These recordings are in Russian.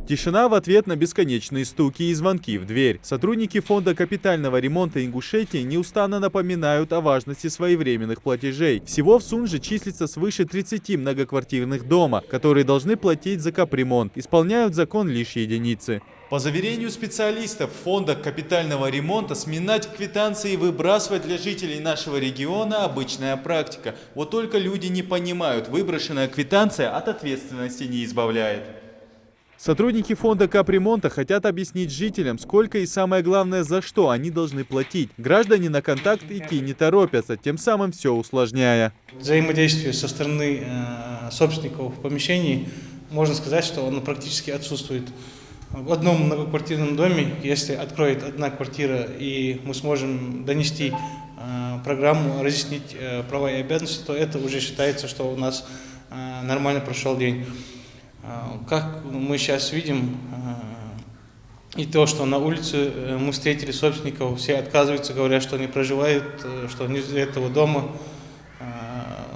Тишина в ответ на бесконечные стуки и звонки в дверь. Сотрудники Фонда капитального ремонта Ингушетии неустанно напоминают о важности своевременных платежей. Всего в Сунже числится свыше 30 многоквартирных дома, которые должны платить за капремонт. Исполняют закон лишь единицы. По заверению специалистов Фонда капитального ремонта, сминать квитанции и выбрасывать для жителей нашего региона – обычная практика. Вот только люди не понимают, выброшенная квитанция от ответственности не избавляет. Сотрудники фонда капремонта хотят объяснить жителям, сколько и, самое главное, за что они должны платить. Граждане на контакт идти не торопятся, тем самым все усложняя. Взаимодействие со стороны собственников помещений, можно сказать, что оно практически отсутствует. В одном многоквартирном доме, если откроет одна квартира и мы сможем донести программу, разъяснить права и обязанности, то это уже считается, что у нас нормально прошел день. Как мы сейчас видим, и то, что на улице мы встретили собственников, все отказываются, говорят, что не проживают, что не из этого дома.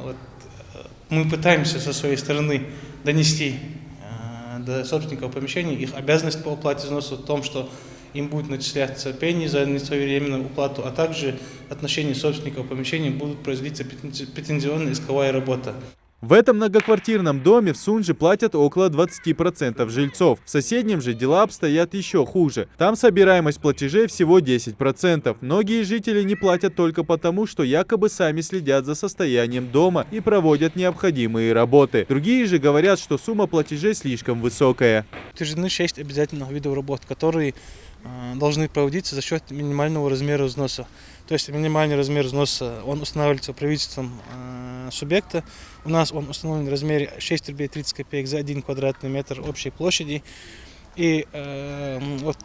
Вот. Мы пытаемся со своей стороны донести до собственников помещений их обязанность по оплате взноса в том, что им будет начисляться пени за несвоевременную уплату, а также в отношении собственников помещений будут производиться претензионная исковая работа. В этом многоквартирном доме в Сунже платят около 20% жильцов. В соседнем же дела обстоят еще хуже. Там собираемость платежей всего 10%. Многие жители не платят только потому, что якобы сами следят за состоянием дома и проводят необходимые работы. Другие же говорят, что сумма платежей слишком высокая. Утверждены 6 обязательных видов работ, которые должны проводиться за счет минимального размера взноса. То есть минимальный размер взноса он устанавливается правительством субъекта. У нас он установлен в размере 6 рублей 30 копеек за 1 квадратный метр общей площади. И вот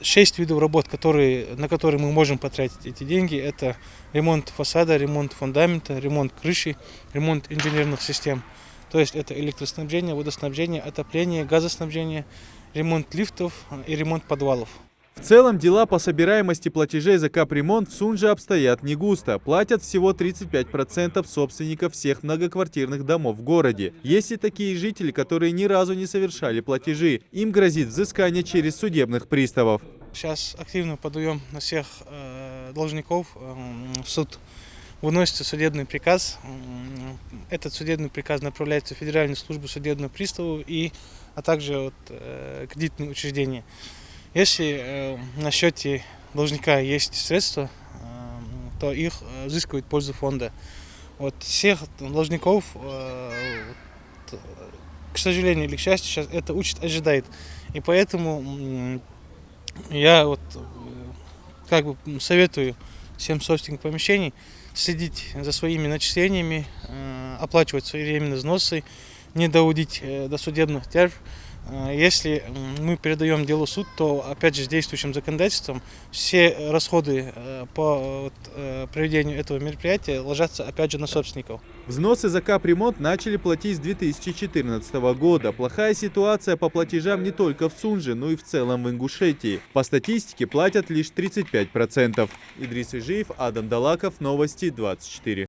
6 видов работ, на которые мы можем потратить эти деньги, это ремонт фасада, ремонт фундамента, ремонт крыши, ремонт инженерных систем. То есть это электроснабжение, водоснабжение, отопление, газоснабжение, ремонт лифтов и ремонт подвалов. В целом дела по собираемости платежей за капремонт в Сунже обстоят не густо. Платят всего 35% собственников всех многоквартирных домов в городе. Есть и такие жители, которые ни разу не совершали платежи. Им грозит взыскание через судебных приставов. Сейчас активно подаем на всех должников в суд. Выносится судебный приказ. Этот судебный приказ направляется в Федеральную службу судебного пристава а также кредитные учреждения. Если на счете должника есть средства, то их взыскивают в пользу фонда. Вот всех должников, к сожалению или к счастью, сейчас это участь ожидает. И поэтому я советую всем собственникам помещений следить за своими начислениями, оплачивать своевременно взносы, не доводить до судебных тяжб. Если мы передаем дело в суд, то, опять же, с действующим законодательством все расходы по проведению этого мероприятия ложатся, опять же, на собственников. Взносы за капремонт начали платить с 2014 года. Плохая ситуация по платежам не только в Сунже, но и в целом в Ингушетии. По статистике платят лишь 35%. Идрис Ижиев, Адам Далаков, Новости 24.